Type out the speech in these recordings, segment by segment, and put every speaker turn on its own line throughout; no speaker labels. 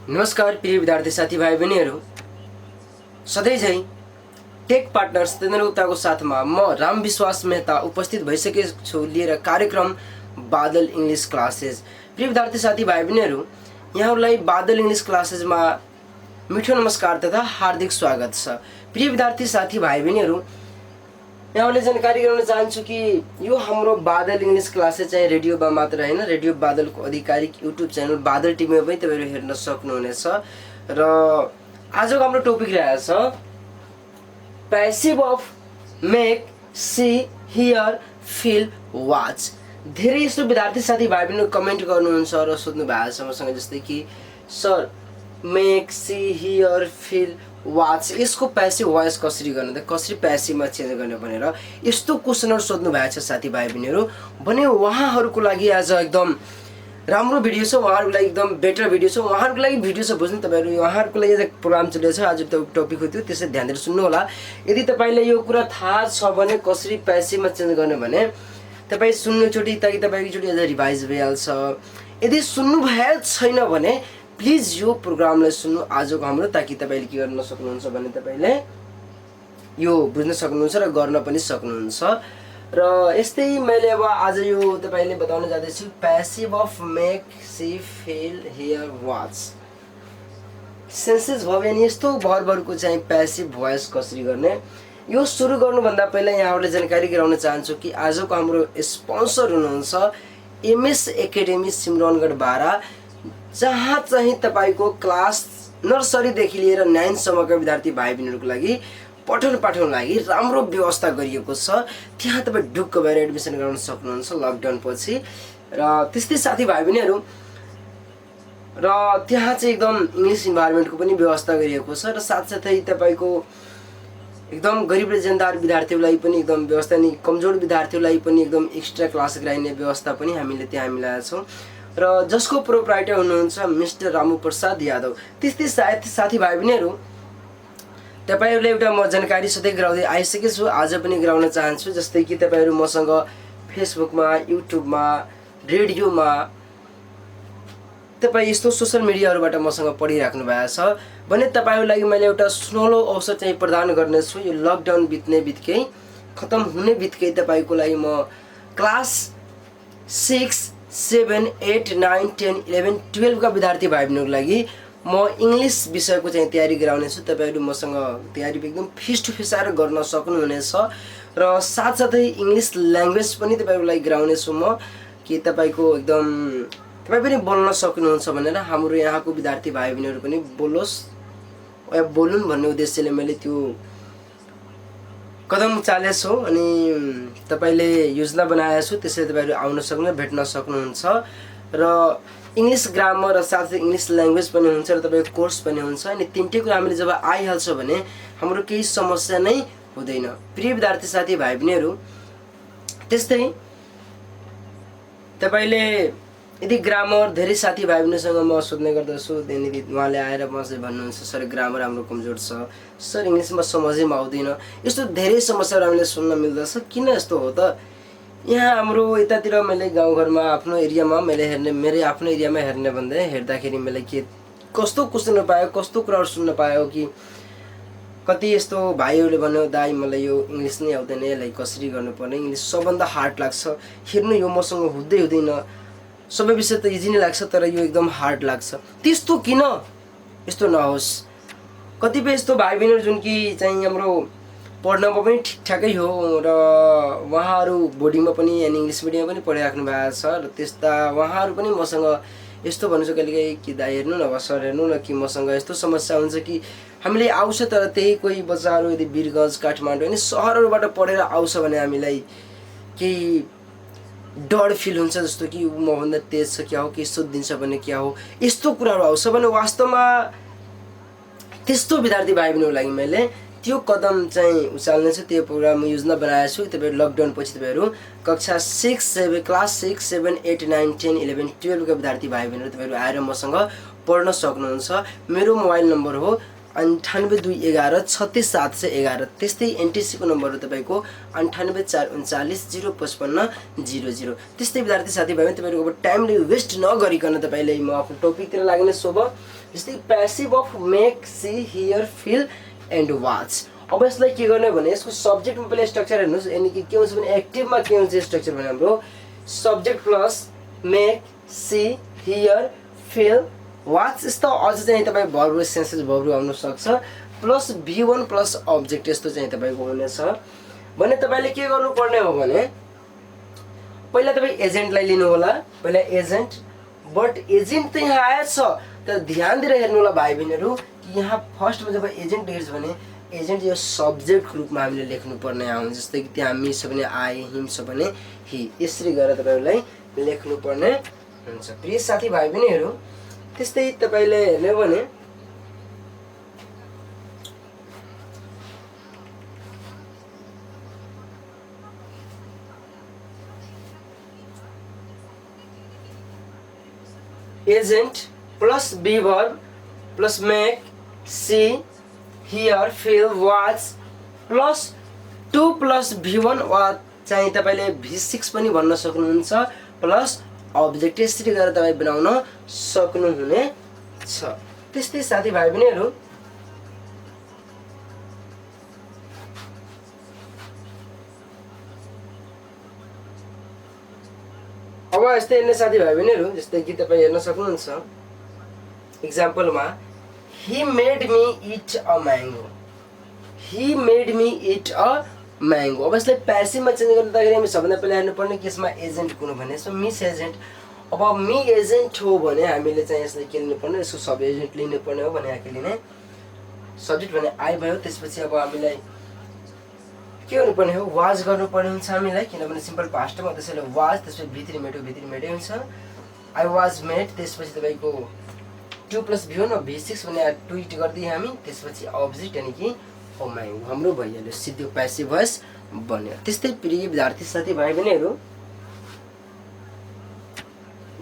नमस्कार प्रिय विद्यार्थी साथीभाइ बहिनीहरू, सधैँझै टेक पार्टनर्स तेन्द्र गुप्ताको साथमा म राम विश्वास मेहता उपस्थित भइसकेको छु लिएर कार्यक्रम बादल इङ्ग्लिस क्लासेस। प्रिय विद्यार्थी साथीभाइ बहिनीहरू, यहाँहरूलाई बादल इङ्ग्लिस क्लासेसमा मिठो नमस्कार तथा हार्दिक स्वागत छ। प्रिय विद्यार्थी साथीभाइ बहिनीहरू, यहाँहरूले जानकारी गराउन चाहन्छु कि यो हाम्रो बादल इङ्ग्लिस क्लासेस चाहिँ रेडियोमा मात्र होइन, रेडियो बादलको आधिकारिक युट्युब च्यानल बादल टिभीमा पनि तपाईँहरू हेर्न सक्नुहुनेछ। र आजको हाम्रो टपिक रहेछ passive of make, see, hear, feel, watch. धेरै यस्तो विद्यार्थी साथीभाइ पनि कमेन्ट गर्नुहुन्छ र सोध्नु भएको छ मसँग, जस्तै कि sir make, see, hear, feel, watch यसको प्यासिभ भोइस कसरी गर्ने त, कसरी प्यासिभमा चेन्ज गर्ने भनेर यस्तो क्वेसनहरू सोध्नु भएको छ साथीभाइ बहिनीहरू। भने उहाँहरूको लागि आज एकदम राम्रो भिडियो छ, उहाँहरूको लागि एकदम बेटर भिडियो छ, उहाँहरूको लागि भिडियो छ बुझ्नु तपाईँहरू। उहाँहरूको लागि प्रोग्राम चलिरहेछ, आज टपिक हो त्यो, त्यसै ध्यान दिएर सुन्नु होला। यदि तपाईँलाई यो कुरा थाहा छ भने कसरी प्यासिभमा चेन्ज गर्ने भने तपाईँ सुन्नुचोटि ताकि तपाईँ एकचोटि अझ रिभाइज भइहाल्छ। यदि सुन्नु भएको छैन भने प्लिज यो प्रोग्रामलाई सुन्नु आजको हाम्रो, ताकि तपाईँले के गर्न सक्नुहुन्छ भने तपाईँले यो बुझ्न सक्नुहुन्छ र गर्न पनि सक्नुहुन्छ। र यस्तै मैले अब आज यो तपाईँले बताउन जाँदैछु passive of make, see, feel, hear, watch. Senses भयो भने यस्तो भरभरको चाहिँ प्यासिभ भोइस कसरी गर्ने, यो सुरु गर्नुभन्दा पहिला यहाँहरूले जानकारी गराउन चाहन्छु कि आजको हाम्रो स्पोन्सर हुनुहुन्छ एमएस एकाडेमी सिमरनगढ बारा, जहाँ चाहिँ तपाईँको क्लास नर्सरीदेखि लिएर 9 सम्मका विद्यार्थी भाइ बहिनीहरूको लागि पठन पाठनको लागि राम्रो व्यवस्था गरिएको छ। त्यहाँ तपाईँ ढुक्क भएर एडमिसन गराउन सक्नुहुन्छ लकडाउन पछि। र त्यस्तै साथीभाइ बहिनीहरू, र त्यहाँ चाहिँ एकदम इङ्ग्लिस इन्भाइरोमेन्टको पनि व्यवस्था गरिएको छ र साथसाथै तपाईँको एकदम गरिब र जनदार विद्यार्थीहरूलाई पनि एकदम व्यवस्था, नि कमजोर विद्यार्थीहरूलाई पनि एकदम एक्स्ट्रा क्लास गराइने व्यवस्था पनि हामीले त्यहाँ मिलाएका छौँ र जसको प्रोप्राइटर हुनुहुन्छ मिस्टर रामु प्रसाद यादव। त्यस्तै साथीभाइ बहिनीहरू, तपाईँहरूलाई एउटा म जानकारी सधैँ गराउँदै आइसकेको छु, आज पनि गराउन चाहन्छु। जस्तै कि तपाईँहरू मसँग फेसबुकमा, युट्युबमा, रेडियोमा, तपाईँ यस्तो सोसल मिडियाहरूबाट मसँग पढिराख्नु भएको छ भने तपाईँहरूको लागि मैले एउटा सुनौलो अवसर चाहिँ प्रदान गर्नेछु। यो लकडाउन बित्ने बित्तिकै, खत्तम हुने बित्तिकै तपाईँको लागि म क्लास 6, 7, 8, 9, 10, 11, 12 का विद्यार्थी भाइ बहिनीहरूको लागि म इङ्ग्लिस विषयको चाहिँ तयारी गराउनेछु। तपाईँहरू मसँग तयारी एकदम फेस टु फेस आएर गर्न सक्नुहुनेछ र साथसाथै इङ्ग्लिस ल्याङ्ग्वेज पनि तपाईँहरूको लागि गराउनेछु म, कि तपाईँको एकदम तपाईँ पनि बोल्न सक्नुहुन्छ भनेर हाम्रो यहाँको विद्यार्थी भाइ बहिनीहरू पनि बोलोस् या बोलुन् भन्ने उद्देश्यले मैले त्यो कदम चालेछु अनि तपाईँले योजना बनाएको छु। त्यसैले तपाईँहरू आउन सक्नु, भेट्न सक्नुहुन्छ र इङ्ग्लिस ग्रामर र साथै इङ्ग्लिस ल्याङ्ग्वेज पनि हुन्छ र तपाईँको कोर्स पनि हुन्छ। अनि तिनटै कुरा हामीले जब आइहाल्छ भने हाम्रो केही समस्या नै हुँदैन। प्रिय विद्यार्थी साथीभाइ बहिनीहरू, त्यस्तै तपाईँले यदि ग्रामर धेरै साथीभाइ बहिनीसँग म सोध्ने गर्दछु, त्यहाँनिर उहाँले आएर म चाहिँ भन्नुहुन्छ सर ग्रामर हाम्रो कमजोर छ, सर इङ्ग्लिसमा समझैमा आउँदैन, यस्तो धेरै समस्याहरू हामीले सुन्न मिल्दछ। किन यस्तो हो त? यहाँ हाम्रो यतातिर मैले गाउँघरमा आफ्नो एरियामा मैले हेर्ने, मेरो आफ्नो एरियामा हेर्ने भन्दै हेर्दाखेरि मैले के कस्तो क्वेसन पायो, कस्तो कुराहरू सुन्न पायो कि कति यस्तो भाइहरूले भन्यो दाइ मलाई यो इङ्ग्लिस नै आउँदैन, यसलाई कसरी गर्नुपर्ने, इङ्ग्लिस सबभन्दा हार्ड लाग्छ, हेर्नु यो मसँग हुँदैन, सबै विषय त इजी नै लाग्छ तर यो एकदम हार्ड लाग्छ। त्यस्तो किन? यस्तो नहोस्। कतिपय यस्तो भाइ बहिनीहरू जुन कि चाहिँ हाम्रो पढ्नमा पनि ठिकठाकै हो र उहाँहरू बोर्डिङमा पनि अनि इङ्ग्लिस मिडियममा पनि पढिराख्नु भएको छ र त्यस्ता उहाँहरू पनि मसँग यस्तो भन्नुहुन्छ कहिलेकाहीँ कि दाइ हेर्नु न, सर हेर्नु न कि मसँग यस्तो समस्या हुन्छ कि हामीले आउँछ तर त्यही कोही बच्चाहरू यदि वीरगञ्ज, काठमाडौँ अनि सहरहरूबाट पढेर आउँछ भने हामीलाई केही डर फिल हुन्छ, जस्तो कि मभन्दा तेज छ क्या हो, के सोधिदिन्छ भने क्या हो, यस्तो कुराहरू आउँछ भने वास्तवमा त्यस्तो विद्यार्थी भाइ बहिनीको लागि मैले त्यो कदम चाहिँ उचाल्ने छु, त्यो प्रोग्राम योजना बनाएको छु। तपाईँहरू लकडाउन पछि तपाईँहरू कक्षा 6, 7, क्लास 6, 7, 8, 9, 10, 11, 12 का विद्यार्थी भाइ बहिनीहरू तपाईँहरू आएर मसँग पढ्न सक्नुहुन्छ। मेरो मोबाइल नम्बर हो 9821136711। त्यस्तै एनटिसीको नम्बर हो तपाईँको 984339055000। त्यस्तै विद्यार्थी साथीभाइ तपाईँहरूको अब टाइमले वेस्ट नगरिकन तपाईँले म आफ्नो टपिकतिर लाग्ने शुभ। जस्तै passive of make, see, hear, feel and watch. अब यसलाई के गर्ने भने यसको सब्जेक्टमा पहिला स्ट्रक्चर हेर्नुहोस्, यानि कि के हुन्छ भने एक्टिभमा के हुन्छ स्ट्रक्चर भने हाम्रो subject plus make, see, hear, feel, watch. यस्तो अझ चाहिँ तपाईँ भर्ब सेन्सेस भर्ब आउन सक्छ प्लस V1 प्लस अब्जेक्ट यस्तो चाहिँ तपाईँको हुनेछ भने तपाईँले के गर्नुपर्ने हो भने पहिला तपाईँ एजेन्टलाई लिनु होला। पहिला एजेन्ट, बट एजेन्ट त यहाँ आएछ तर ध्यान दिएर हेर्नु होला भाइ बहिनीहरू कि यहाँ फर्स्टमा जब एजेन्ट हेर्छ भने एजेन्ट यो सब्जेक्टको रूपमा हामीले लेख्नुपर्ने आउँछ। जस्तै कि त्यहाँ मी छ भने आई, हिम छ भने हि, यसरी गरेर तपाईँहरूलाई लेख्नुपर्ने हुन्छ। प्रिय साथीभाइ बहिनीहरू त्यस्तै तपाईँले हेर्ने हो भने agent plus be verb plus make, see, hear, feel, watch plus 2 plus V1 वा चाहिँ तपाईँले V6 पनि भन्न सक्नुहुन्छ प्लस अब्जेक्ट यसरी गरेर तपाईँ बनाउन सक्नुहुनेछ। त्यस्तै साथीभाइ बहिनीहरू अब यस्तै हेर्ने साथीभाइ बहिनीहरू जस्तै कि तपाईँ हेर्न सक्नुहुन्छ इक्जाम्पलमा he made me eat a mango, he made me eat a mango. अब यसलाई प्यासिभमा चेन्ज गर्दाखेरि हामी सबभन्दा पहिला हेर्नुपर्ने कि यसमा एजेन्ट कुन भने यसमा मिस एजेन्ट। अब मी एजेन्ट हो भने हामीले चाहिँ यसलाई के लिनुपर्ने, यसको सब एजेन्ट लिनुपर्ने हो भने यहाँ के लिने सब्जेक्ट भने आई भयो। त्यसपछि अब हामीलाई के गर्नुपर्ने हो वाज गर्नुपर्ने हुन्छ हामीलाई, किनभने सिम्पल पास्टमा त्यसैले वाज, त्यसपछि भित्री मेडै हुन्छ। आई वाज मेड, त्यसपछि तपाईँको 2 प्लस V1 और V6 भने ट्विट गरिदिए हामी। त्यसपछि अब्जेक्ट यानि कि ओ म्याङ्गो हाम्रो भइहाल्यो, सिधै प्यासिभ भोइस बन्यो। त्यस्तै प्रिय विद्यार्थी साथीभाइ बहिनीहरू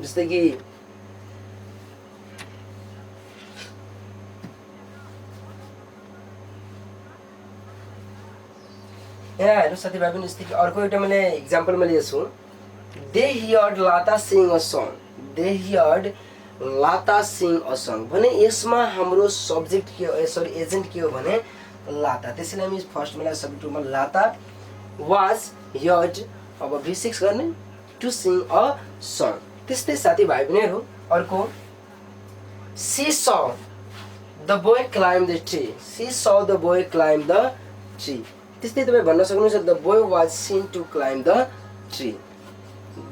जस्तै कि यहाँ हेर्नु साथीभाइ पनि जस्तै कि अर्को एउटा मैले इक्जाम्पलमा लिएको छु। दे हियर्ड लाता सिङ अ सङ, दे हियर्ड लाता सिङ अ सङ भने यसमा हाम्रो सब्जेक्ट के हो, सरी एजेन्ट के हो भने लाता। त्यसैले हामी फर्स्ट मलाई सब्जेक्ट रूपमा लाता, वाज, हियर्ड, अब V6 गर्ने टु सिङ अ सङ। त्यस्तै साथीभाइ बहिनीहरू अर्को she saw the boy climb the tree, she saw the boy climb the tree. त्यस्तै तपाईँ भन्न सक्नुहुन्छ the boy was seen to climb the tree,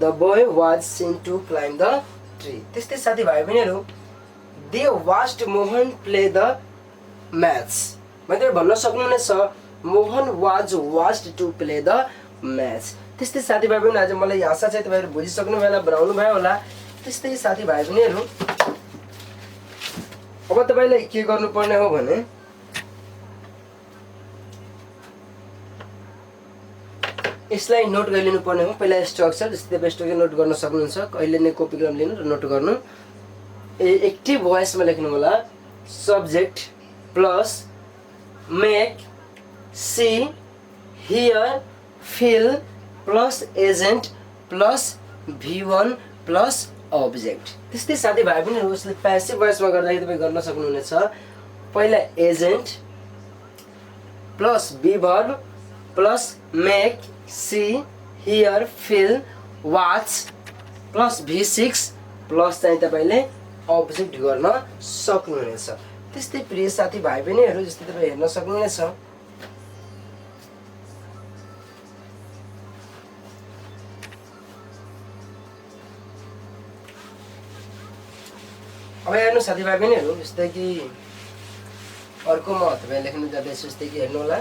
the boy was seen to climb the tree. त्यस्तै साथीभाइ बहिनीहरू they watched Mohan play the match भने भन्न सक्नुहुनेछ Mohan was watched to play the match. त्यस्तै साथीभाइ बहिनी आज मलाई आशा छ तपाईँहरू बुझिसक्नु भयो होला, बनाउनु भयो होला। त्यस्तै साथीभाइ बहिनीहरू अब तपाईँलाई के गर्नुपर्ने हो भने यसलाई नोट गरिलिनु पर्ने हो। पहिला स्ट्रक्चर जस्तै तपाईँ स्ट्रक्चर नोट गर्न सक्नुहुन्छ, कहिले नै कपी गरेर लिनु र नोट गर्नु। एक्टिभ भोइसमा लेख्नु होला subject plus make, see, hear, feel plus agent plus V1 plus object. त्यस्तै साथीभाइ पनि उसले प्यासिभ भोइसमा गर्दाखेरि तपाईँ गर्न सक्नुहुनेछ पहिला agent plus be verb plus make, see, hear, feel, watch plus V6 plus चाहिँ तपाईँले अब्जेक्ट गर्न सक्नुहुनेछ। त्यस्तै प्रिय साथीभाइ बहिनीहरू जस्तै तपाईँ हेर्न सक्नुहुनेछ अब हेर्नु साथीभाइ बहिनीहरू जस्तै कि अर्को म तपाईँ लेख्नु जाँदैछु जस्तै कि हेर्नु होला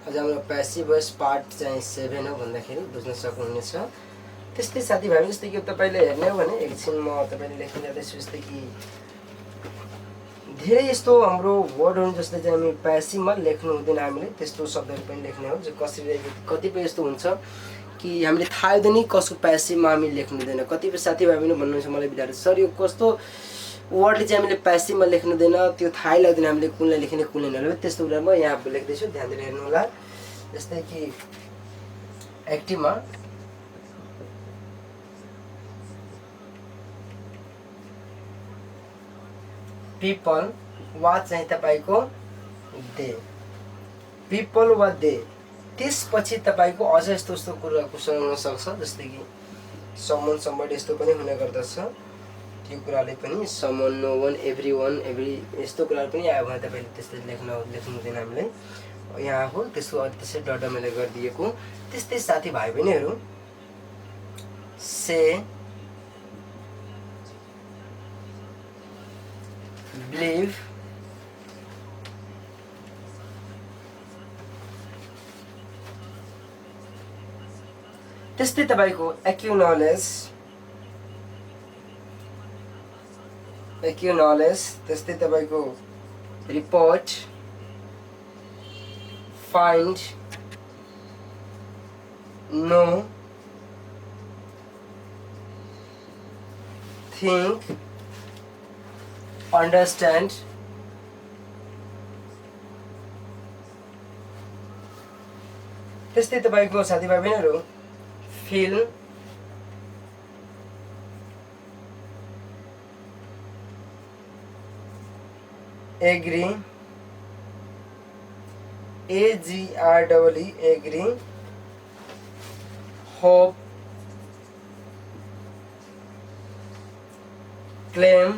आज हाम्रो प्यासिभ भोइस पार्ट चाहिँ 7 हो भन्दाखेरि बुझ्न सक्नुहुनेछ। त्यस्तै साथीभाइ जस्तै कि तपाईँले हेर्ने हो भने एकछिन म तपाईँले लेख्न जाँदैछु जस्तै कि धेरै यस्तो हाम्रो वर्डहरू जसले चाहिँ हामी प्यासिभमा लेख्नु हुँदैन, हामीले त्यस्तो शब्दहरू पनि लेख्ने हो जो कसरी कतिपय यस्तो हुन्छ कि हामीले थाहा हुँदैन कसको प्यासिभमा हामी लेख्नु हुँदैन। कतिपय साथीभाइ पनि भन्नुहुन्छ मलाई विद्यार्थी सर यो कस्तो वर्डले चाहिँ हामीले प्यासिभमा लेख्नु हुँदैन, त्यो थाहै लाग्दैन हामीले कुनलाई लेख्ने कुनलाई नलेख्ने। त्यस्तो कुरा म यहाँ लेख्दैछु, ध्यान दिएर हेर्नु होला। जस्तै कि एक्टिभमा पिपल वा चाहिँ तपाईँको दे, पिपल वा दे। त्यसपछि तपाईँको अझ यस्तो यस्तो कुरा क्वेसन हुनसक्छ, जस्तै कि समन समबडी यस्तो पनि हुने गर्दछ। त्यो कुराले पनि someone, no one, every one, every यस्तो कुराहरू पनि आयो भने तपाईँले त्यस्तै लेख्नु हुँदैन हामीले। यहाँ हो त्यसको त्यसै डट मैले गरिदिएको। त्यस्तै साथीभाइ बहिनीहरू से, बिलिभ, त्यस्तै तपाईँको एक्नोलेज, त्यस्तै तपाईँको report, find, know, think, understand, त्यस्तै तपाईको साथीभाइ बहिनीहरू feel, agree, AGREE, agree, hope, claim,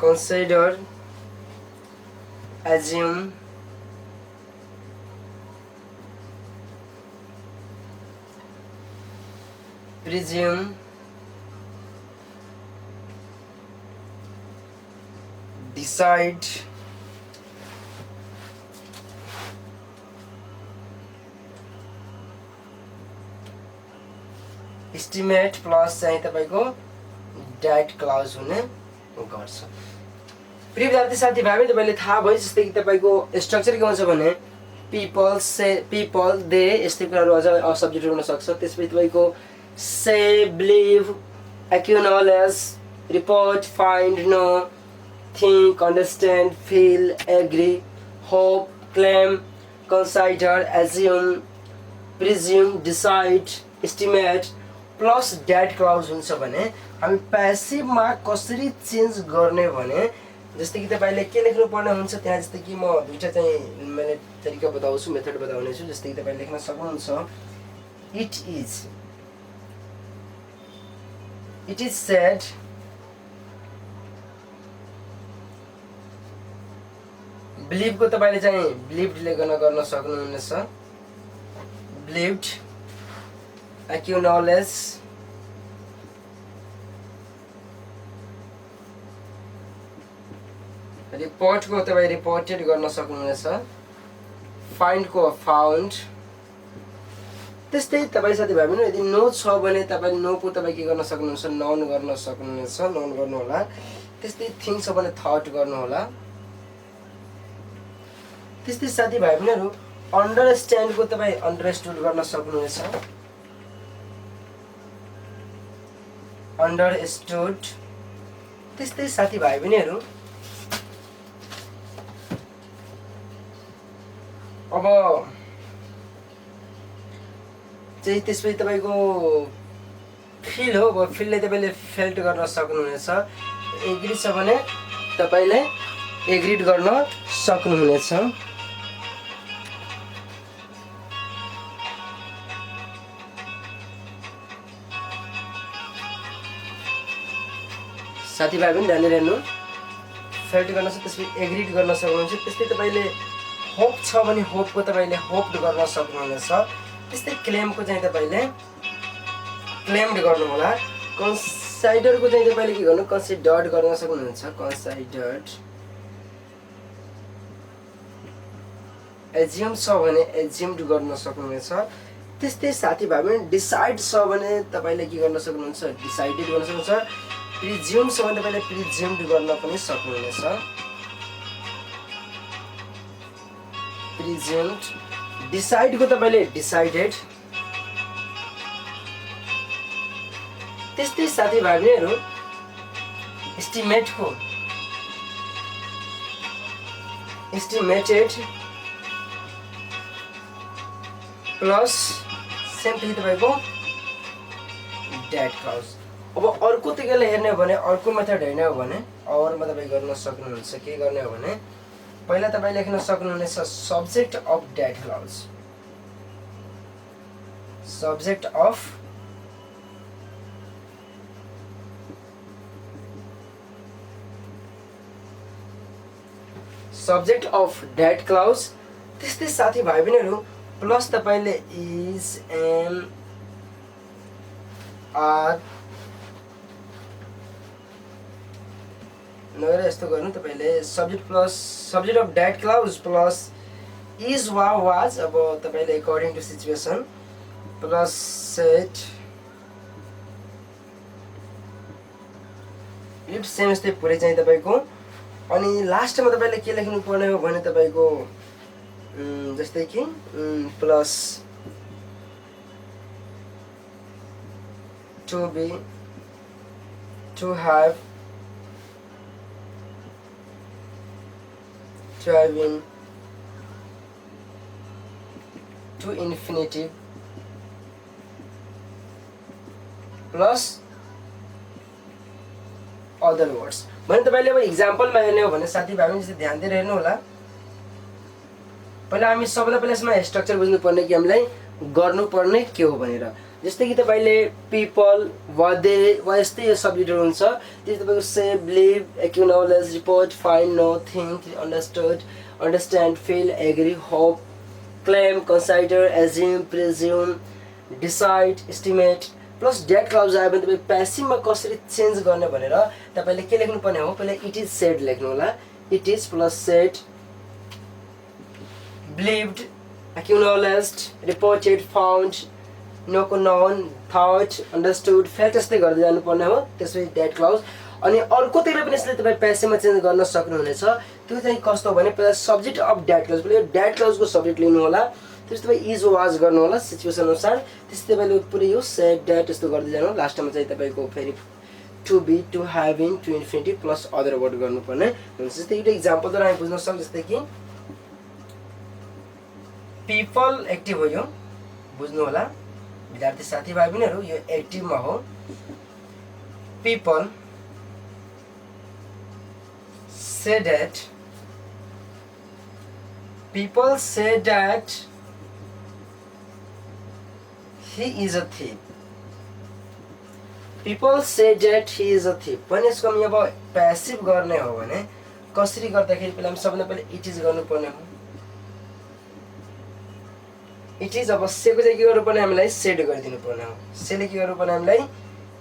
consider, assume, presume, decide, estimate plus चाहिँ तपाईको डेट क्लाउज हुने गर्छ। प्रिय विद्यार्थी साथीभाइ तपाईले थाहा भयो जस्तै कि तपाईको स्ट्रक्चर के हुन्छ भने पिपल, से, पिपल, दे यस्तै कुराहरू अझ सब्जेक्ट हुन सक्छ। त्यसपछि तपाईको say, believe, acknowledge, report, find, know, think, understand, feel, agree, hope, claim, consider, assume, presume, decide, estimate plus that clause हुन्छ भने हामी प्यासिभमा कसरी चेन्ज गर्ने भने जस्तै कि तपाईले के लेख्नु पर्ने हुन्छ त्यहाँ। जस्तै कि म दुईटा चाहिँ मैले तरिका बताउँछु, मेथड बताउने छु। जस्तै कि तपाईले लेख्न सक्नुहुन्छ इट इज सेड, बिलिभ को तपाईले चाहिँ बिलिभड गर्न सक्नुहुनेछ, बिलिभड, एक्नोलेज, रिपोर्ट को तपाईँ रिपोर्टेड गर्न सक्नुहुनेछ, फाइन्ड को फाउन्ड। त्यस्तै तपाईँ साथीभाइ पनि यदि नो छ भने तपाईँ नो को तपाईँ के गर्न सक्नुहुन्छ, नन गर्न सक्नुहुनेछ, नन गर्नु होला। त्यस्तै थिंक छ भने थट गर्नु होला। त्यस्तै साथीभाइ बहिनीहरू अन्डरस्ट्यान्ड को तपाईँ अन्डरस्टुड गर्न सक्नुहुनेछ, अन्डरस्टुड। त्यस्तै साथीभाइ बहिनीहरू अब चाहिँ त्यसपछि तपाईको फिल हो। अब फिलले तपाईले फेल्ट गर्न सक्नुहुनेछ, एग्री छ भने तपाईले एग्रीड गर्न सक्नुहुनेछ। साथीभाइ पनि ध्यान दिएर हेर्नु, फेल्ट गर्न सक्छ, त्यसपछि एग्रीड गर्न सक्नुहुन्छ। त्यस्तै तपाईले होप छ भने होप को तपाईले होप्ड गर्न सक्नुहुनेछ। त्यस्तै क्लेम को चाहिँ तपाईले क्लेम्ड गर्नु होला। कन्सिडर को चाहिँ तपाईले के गर्नु, कन्सिडर्ड गर्न सक्नुहुन्छ, कन्सिडर्ड। एज्युम छ भने एज्युम्ड गर्न सक्नुहुनेछ। त्यस्तै साथीभाइ पनि डिसाइड छ भने तपाईले के गर्न सक्नुहुन्छ, डिसाइडेड गर्न सक्नुहुन्छ। प्रिज्युमसम्म तपाईँले प्रिज्युम्ड गर्न पनि सक्नुहुनेछ। प्रिज्युम्ड। डिसाइडको तपाईँले डिसाइडेड। त्यस्तै साथीभाइ बहिनीहरू एस्टिमेटको एस्टिमेटेड प्लस सेम फेरि तपाईँको डेट क्लाउज। अब अर्को तरिकाले हेर्ने हो भने अर्को मेथड हेर्ने हो भने अरूमा तपाईँ गर्न सक्नुहुन्छ। के गर्ने हो भने पहिला तपाईँ लेख्न सक्नुहुनेछ subject of that clause. Subject of subject of that clause. त्यस्तै साथीभाइ बहिनीहरू प्लस तपाईँले इज एम आर नगरेर यस्तो गर्नु तपाईँले subject plus subject of that clause plus is वा वाज। अब तपाईँले according to situation plus set if same यस्तै पुरै चाहिँ तपाईँको। अनि लास्टमा तपाईँले के लेख्नु पर्ने हो भने तपाईँको जस्तै कि plus to be to have in to infinitive plus other words। भने तपाईँले अब इक्जाम्पलमा हेर्ने हो भने साथीभाइ चाहिँ ध्यान दिएर हेर्नु होला। पहिला हामी सबैलाई पहिला यसमा स्ट्रक्चर बुझ्नुपर्ने कि हामीलाई गर्नुपर्ने के हो भनेर। जस्तै कि तपाईँले पिपल वा दे वा यस्तै यो सब्जेक्टहरू हुन्छ। त्यो तपाईँको say believe acknowledge report find know think understood understand feel agree hope claim consider assume presume decide estimate plus that clause आयो भने तपाईँ प्यासिभमा कसरी चेन्ज गर्ने भनेर तपाईँले के लेख्नुपर्ने हो पहिला इट इज सेड लेख्नु होला। It is plus shed believed acknowledged reported found known thought understood felt यस्तै गर्दै जानुपर्ने हो। त्यसपछि डेट क्लाउज। अनि अर्कोतिर पनि यसले तपाईँ प्यासिभमा चेन्ज गर्न सक्नुहुनेछ। त्यो चाहिँ कस्तो हो भने पहिला सब्जेक्ट अफ डेट क्लाउज पहिला डेट क्लाउजको सब्जेक्ट लिनु होला। त्यसपछि तपाईँ इज वाज गर्नु होला सिचुएसन अनुसार। त्यसपछि तपाईँले पुरै यो सेड डेट यस्तो गर्दै जानु। लास्टमा चाहिँ तपाईँको फेरि to be to have in to infinity plus other word गर्नुपर्ने हुन्छ। जस्तै एउटा इक्जाम्पलद्वारा हामी बुझ्न सक्छौँ। जस्तै कि पिपल एक्टिभ हो, यो बुझ्नु होला विद्यार्थी साथीभाइ बहिनीहरू। यो एक्टिभमा हो। People say that he is a thief। people say that he is a thief भने यसको हामी अब प्यासिभ गर्ने हो भने कसरी गर्दाखेरि पहिला हामी सबैले पहिला इट इज गर्नुपर्ने हो। इट इज अब सेको चाहिँ के गर्नुपर्ने हामीलाई सेड गरिदिनु पर्ने हो। सेले के गर्नुपर्ने हामीलाई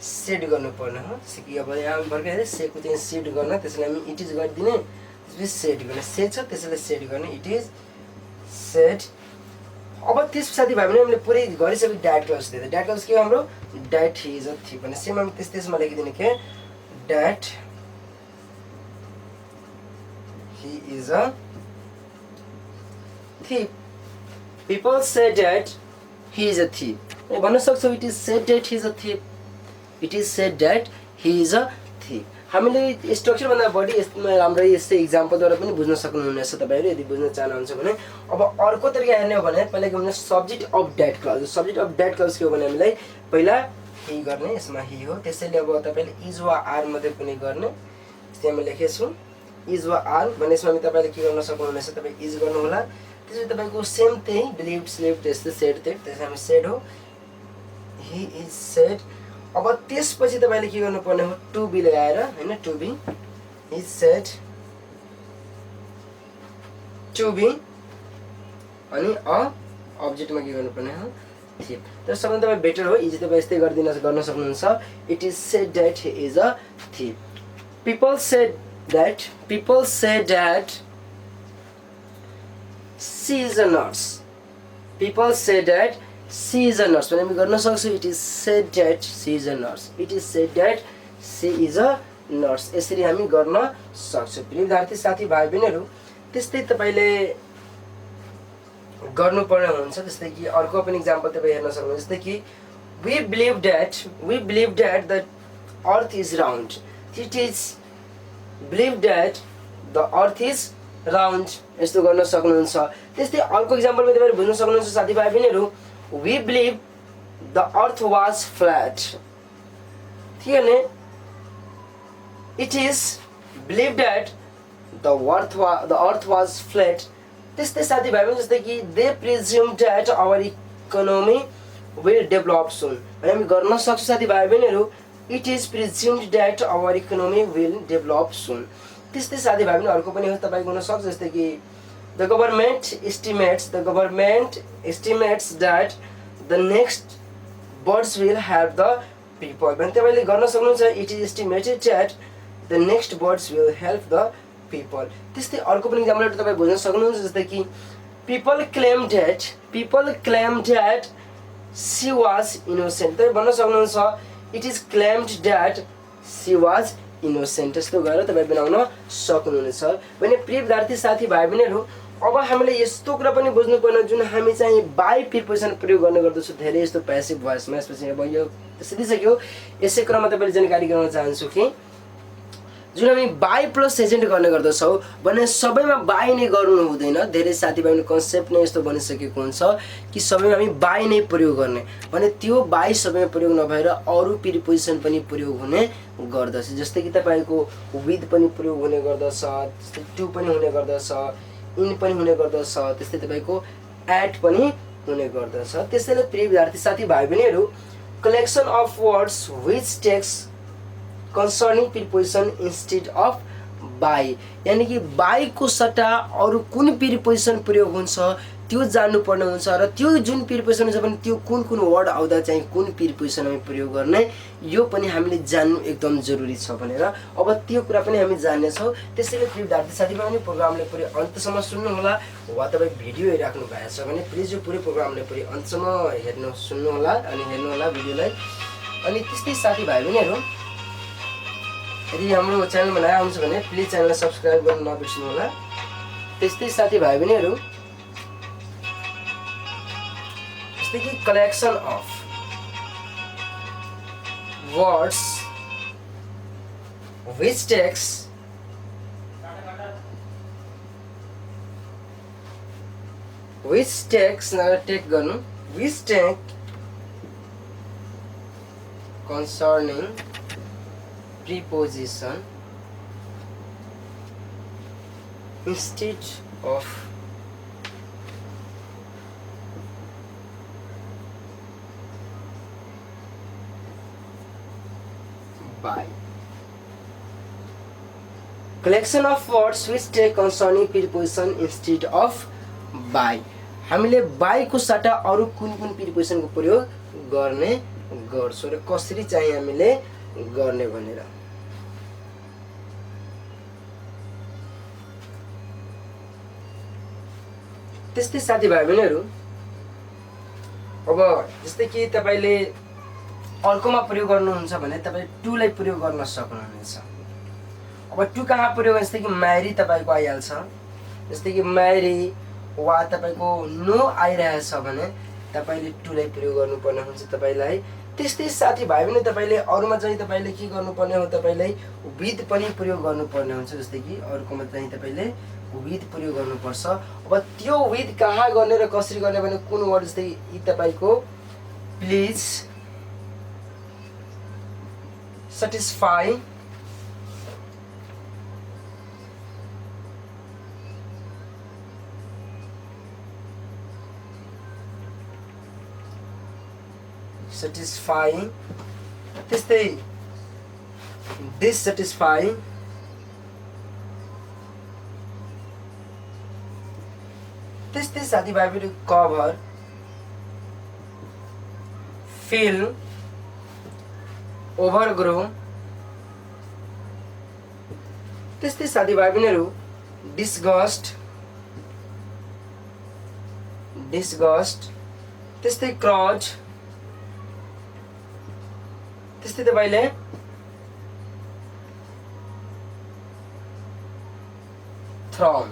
सेड गर्नुपर्ने हो। कि अब यहाँ भर्खर सेको चाहिँ सेड गर्न त्यसलाई हामी इट इज गरिदिने त्यसपछि सेड गर्ने। सेड छ त्यसैले सेड गर्ने इट इज सेड। अब त्यस साथीभाइ भने हामीले पुरै गरिसक्यो डेट क्लाउज दिँदा। डेट क्लाउज के हो हाम्रो that he is a thief भने सेम हामी त्यसमा लेखिदिने के that he is a thief. People say that he is a thief भन्न सक्छौँ। It is said that he is a thief. It is said that he is a thief. हामीले स्ट्रक्चरभन्दा बढी यसमा राम्रै यस्तै इक्जाम्पलद्वारा पनि बुझ्न सक्नुहुनेछ तपाईँहरू यदि बुझ्न चाहनुहुन्छ भने। अब अर्को तरिका हेर्ने हो भने पहिला के भन्छ subject of that clause. Subject of that clause के हो भने हामीलाई पहिला ही गर्ने यसमा ही हो। त्यसैले अब तपाईँले इज वा आर मात्रै पनि गर्ने। त्यहाँ मैले लेखेको छु इज वा आर भने यसमा तपाईँले के गर्न सक्नुहुनेछ तपाईँ इज गर्नु होला। त्यसपछि तपाईँको सेम त्यही बिलिभ स्लिभ त्यस्तै सेड त्यसमा हामी सेड हो ही इज सेड। अब त्यसपछि तपाईँले के गर्नुपर्ने हो टु बी ल्याएर होइन to be is said to be अनि अ अब्जेक्टमा के गर्नुपर्ने हो थिप। तर सबभन्दा तपाईँ बेटर हो इज तपाईँ यस्तै गर्न सक्नुहुन्छ। It is said that he is a thief. people say that she is a nurse। people say that she is a nurse भने हामी गर्न सक्छौँ it is said that she is a nurse. It is said that she is a nurse. यसरी हामी गर्न सक्छौँ। प्रिय विद्यार्थी साथीभाइ बहिनीहरू, त्यस्तै तपाईँले गर्नुपर्ने हुन्छ। जस्तै कि अर्को पनि इक्जाम्पल तपाईँ हेर्न सक्नुहुन्छ। जस्तै कि we believe that the earth is round. It is believe that the earth is round. यस्तो गर्न सक्नुहुन्छ। त्यस्तै अर्को इक्जाम्पलमा तपाईले बुझ्न सक्नुहुन्छ साथीभाइ बहिनीहरू, we believe the earth was flat. ठीक है ने? It is believed that the earth was flat. त्यस्तै साथीभाइ बहिनी जस्तै कि they presume that our economy will develop soon. अनि हामी गर्न सक्छौँ साथीभाइ बहिनीहरू, it is presumed that our economy will develop soon. त्यस्तै साथीभाइ बहिनी अर्को पनि हो तपाईँ गर्न सक्छ। जस्तै कि the government estimates that the next birds will help the people. भने तपाईँले गर्न सक्नुहुन्छ it is estimated that the next birds will help the people. त्यस्तै अर्को पनि इक्जाम्पल तपाईँ बुझ्न सक्नुहुन्छ। जस्तै कि people claim that she was innocent. तपाईँ भन्न सक्नुहुन्छ it is claimed that she was innocent. त्यस्तो गरेर तपाईँ बनाउन सक्नुहुनेछ। भने प्रिय विद्यार्थी साथीभाइ बहिनीहरू, अब हामीले यस्तो कुरा पनि बुझ्नुपर्ने जुन हामी चाहिँ बाई प्रिपोजिसन प्रयोग गर्ने गर्दछौँ धेरै यस्तो प्यासिभ भोइसमा। यसपछि अब यो सिधिसक्यो। यसै क्रममा तपाईँले जानकारी गराउन चाहन्छु कि जुन हामी बाई प्लस एजेन्ट गर्ने गर्दछौँ भने सबैमा बाई नै गर्नु हुँदैन। धेरै साथीभाइको कन्सेप्ट नै यस्तो बनिसकेको हुन्छ कि सबैमा हामी बाई नै प्रयोग गर्ने, भने त्यो बाई सबैमा प्रयोग नभएर अरू प्रिपोजिसन पनि प्रयोग हुने गर्दछ। जस्तै कि तपाईँको विथ पनि प्रयोग हुने गर्दछ, त्यस्तै टु पनि हुने गर्दछ, इन पनि हुने गर्दछ, त्यस्तै तपाईँको एट पनि हुने गर्दछ। त्यसैले प्रिय विद्यार्थी साथीभाइ बहिनीहरू, collection of words which takes concerning preposition instead of by, यानी कि by को सट्टा अरू कुन प्रिपोजिसन प्रयोग हुन्छ त्यो जान्नुपर्ने हुन्छ र त्यो जुन प्रिपोजिसन हुन्छ भने त्यो कुन कुन वर्ड आउँदा चाहिँ कुन प्रिपोजिसन हामी प्रयोग गर्ने यो पनि हामीले जान्नु एकदम जरुरी छ भनेर अब त्यो कुरा पनि हामी जान्नेछौँ। त्यसैले प्रिय विद्यार्थी साथीभाइ प्रोग्रामले पुरै अन्तसम्म सुन्नु होला, वा तपाईँ भिडियो हेरिराख्नु भएको छ भने प्लिज यो पुरै प्रोग्रामले पुरै अन्तसम्म हेर्नु सुन्नु होला अनि हेर्नु होला भिडियोलाई। अनि त्यस्तै साथीभाइ बहिनीहरू, यदि हाम्रो च्यानलमा नयाँ आउनुहुन्छ भने प्लिज च्यानललाई सब्सक्राइब गर्न नबिर्सनु होला। त्यस्तै साथीभाइ बहिनीहरू, जस्तै कि collection of words which takes take गर्नु which take concerning preposition instead of by. Collection of words which take concerning preposition instead of by. हामीले by को सट्टा अरू कुन कुन प्रिपोजिसन को प्रयोग गर्ने गर्छौं र कसरी चाहिँ हामीले गर्ने भनेर। त्यस्तै साथीभाइ बहिनीहरू, अब जस्तै कि तपाईले अर्कोमा प्रयोग गर्नुहुन्छ भने तपाईँ टु लाई प्रयोग गर्न सक्नुहुनेछ। अब टु कहाँ प्रयोग जस्तै कि म्यारी तपाईको आइहाल्छ। जस्तै कि म्यारी वा तपाईको नो आइरहेछ भने तपाईले टु लाई प्रयोग गर्नुपर्ने हुन्छ तपाईलाई। त्यस्तै साथीभाइ पनि तपाईले अरूमा चाहिँ तपाईले के गर्नुपर्ने हो, तपाईलाई विथ पनि प्रयोग गर्नुपर्ने हुन्छ। जस्तै कि अरूकोमा चाहिँ तपाईले विथ प्रयोग गर्नुपर्छ। अब त्यो विथ कहाँ गर्ने र कसरी गर्ने भने कुन वर्ड, जस्तै यी तपाईको प्लिज satisfy satisfying, त्यस्तै dissatisfying, त्यस्तै साथीभाइ पनि कभर, फिल, ओभरग्रो, त्यस्तै साथीभाइ बहिनीहरू डिस्गस्ट, त्यस्तै क्रच, त्यस्तै तपाईले फ्रम,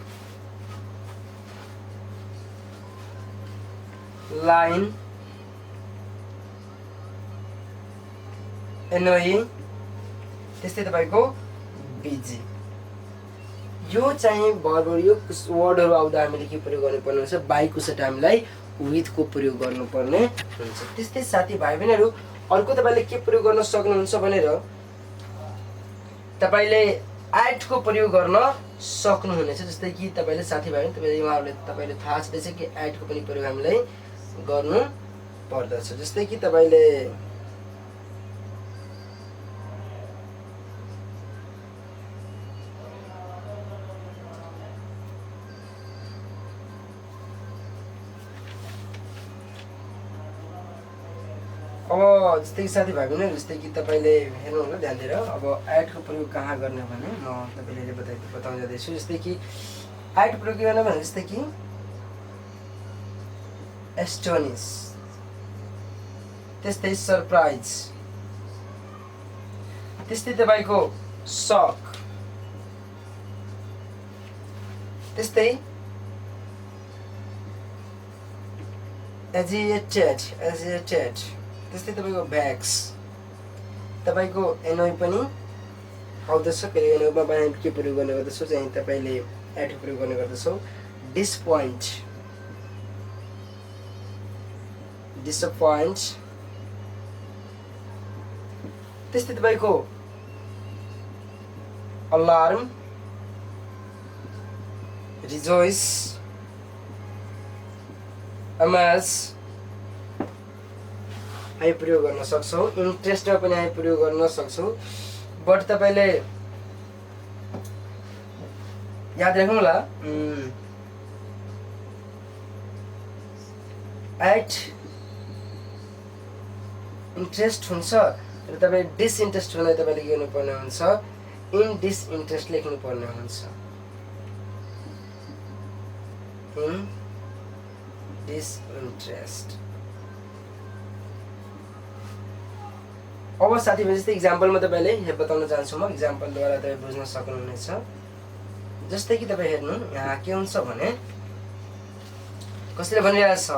लाइन एनोइङ, त्यस्तै तपाईँको बिजी। यो चाहिँ वर्बहरू, यो वर्डहरू आउँदा हामीले के प्रयोग गर्नुपर्ने हुन्छ, बाइको सट्टा हामीलाई विथको प्रयोग गर्नुपर्ने हुन्छ। त्यस्तै साथी भाइ बहिनीहरू अर्को तपाईँले के प्रयोग गर्न सक्नुहुन्छ भनेर तपाईँले एडको प्रयोग गर्न सक्नुहुनेछ। जस्तै कि तपाईँले साथी भाइ उहाँहरूले तपाईँले थाहा छँदैछ कि एडको पनि प्रयोग हामीलाई गर्नु पर्दछ। जस्तै कि तपाईँले अब जस्तै कि साथी भाइ बहिनी, जस्तै कि तपाईँले हेर्नु होला ध्यान दिएर, अब एडको प्रयोग कहाँ गर्ने भने म तपाईँले बताउन जाँदैछु। जस्तै कि एड प्रयोग गर्न भने जस्तै कि एस्टोनिस, त्यस्तै सरप्राइज, त्यस्तै तपाईँको सक, त्यस्तै एजिटेड, त्यस्तै तपाईँको भ्याक्स, तपाईँको एनोइ पनि आउँदछ। फेरि एनोइमा बाहेक के प्रयोग गर्ने गर्दछौँ चाहिँ तपाईँले एड प्रयोग गर्ने गर्दछौँ। डिसपोइन्ट, त्यस्तै तपाईँको अलार्म, रिजोइस, अमेज हामी प्रयोग गर्न सक्छौँ। इन्ट्रेस्टमा पनि हामी प्रयोग गर्न सक्छौँ। बट तपाईँले याद राख्नु होला, एट इन्ट्रेस्ट हुन्छ र तपाईँ डिसइन्ट्रेस्ट हुँदा तपाईँले के गर्नुपर्ने हुन्छ, इन डिसइन्ट्रेस्ट लेख्नुपर्ने हुन्छ। इन डिसइन्ट्रेस्ट। अब साथीभाइ जस्तै इक्जाम्पलमा तपाईँले बताउन चाहन्छु म, इक्जाम्पलद्वारा तपाईँ बुझ्न सक्नुहुनेछ। जस्तै कि तपाईँ हेर्नु यहाँ के हुन्छ भने कसैले भनिरहेछ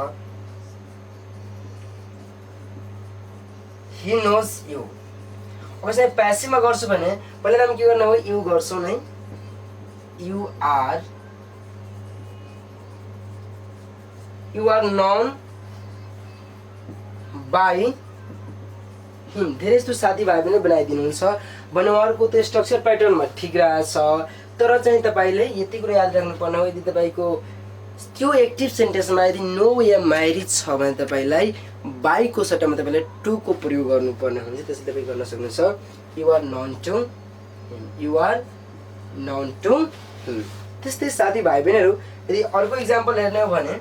ही नोज यु। अब चाहिँ प्यासिभमा गर्छु भने पहिला हामी के गर्ने हो, यु गर्छौँ नै, यु आर नोन बाई हिम। धेरै जस्तो साथीभाइ पनि बनाइदिनुहुन्छ भने उहाँहरूको त्यो स्ट्रक्चर प्याटर्नमा ठिक रहेछ, तर चाहिँ तपाईँले यति कुरा याद राख्नुपर्ने हो, यदि तपाईँको त्यो एक्टिभ सेन्टेन्समा यदि नो या म्यारिड छ भने तपाईँलाई बाईको सट्टामा तपाईँले टुको प्रयोग गर्नुपर्ने हुन्छ। त्यसरी तपाईँ गर्न सक्नुहुन्छ, you are known to him, you are known to him. त्यस्तै साथीभाइ बहिनीहरू यदि अर्को इक्जाम्पल हेर्ने हो भने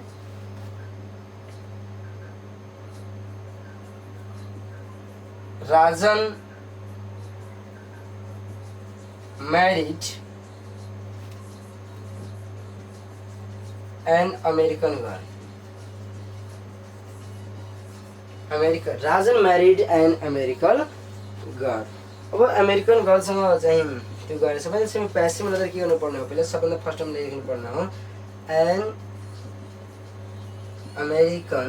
Rajan married an American girl. Rajan married an American girl. अब अमेरिकन गर्लसँग चाहिँ त्यो गरेर सबैले प्यासिभमा के गर्नुपर्ने हो, पहिला सबभन्दा फर्स्टमा लेख्नुपर्ने हो an American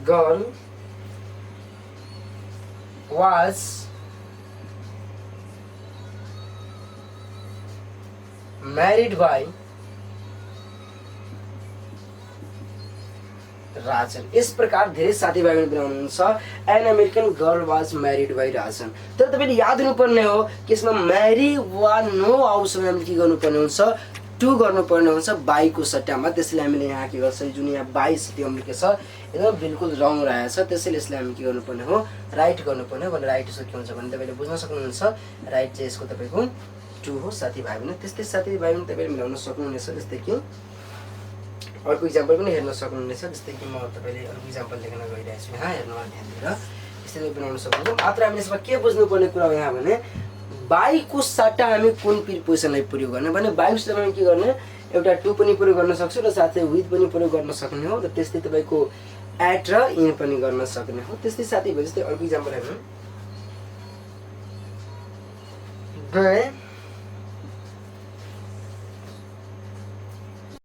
girl was married by Rajan. इस प्रकार धेरै साथीभाइहरू बनाउनुहुन्छ an American girl was married by Rajan. तर तपाईँले याद हुनुपर्ने हो कि यसमा म्यारी वा नो आओस् भने हामीले के गर्नुपर्ने हुन्छ, टु गर्नुपर्ने हुन्छ बाईको सट्टामा। त्यसैले हामीले यहाँ के गर्छ, जुन यहाँ 22 त्यो अमेरिका छ एकदम बिल्कुल रङ रहेछ, त्यसैले यसलाई हामी के गर्नुपर्ने हो, राइट गर्नुपर्ने हो। भने राइट यसको के हुन्छ भने तपाईँले बुझ्न सक्नुहुन्छ, राइट चाहिँ यसको तपाईँको टु हो साथीभाइ भने। त्यस्तै साथीभाइ पनि तपाईँले मिलाउन सक्नुहुनेछ। जस्तै कि अर्को इक्जाम्पल पनि हेर्न सक्नुहुनेछ। जस्तै कि म तपाईँले अर्को इक्जाम्पल लेख्न गइरहेको छु, यहाँ हेर्नु ध्यान दिएर यसरी बनाउन सक्नुहुन्छ। मात्र हामीले यसमा के बुझ्नुपर्ने कुरा हो यहाँ भने बाईको सट्टा हामी कुन प्रिपोजिसनलाई प्रयोग गर्ने भने बाईको सट्टामा हामी के गर्ने, एउटा टु पनि प्रयोग गर्न सक्छौँ र साथै विथ पनि प्रयोग गर्न सक्ने हो र त्यस्तै तपाईँको एट र इन पनि गर्न सक्ने हो। त्यस्तै साथीभाइ जस्तै अर्को इक्जाम्पल हेर्नु,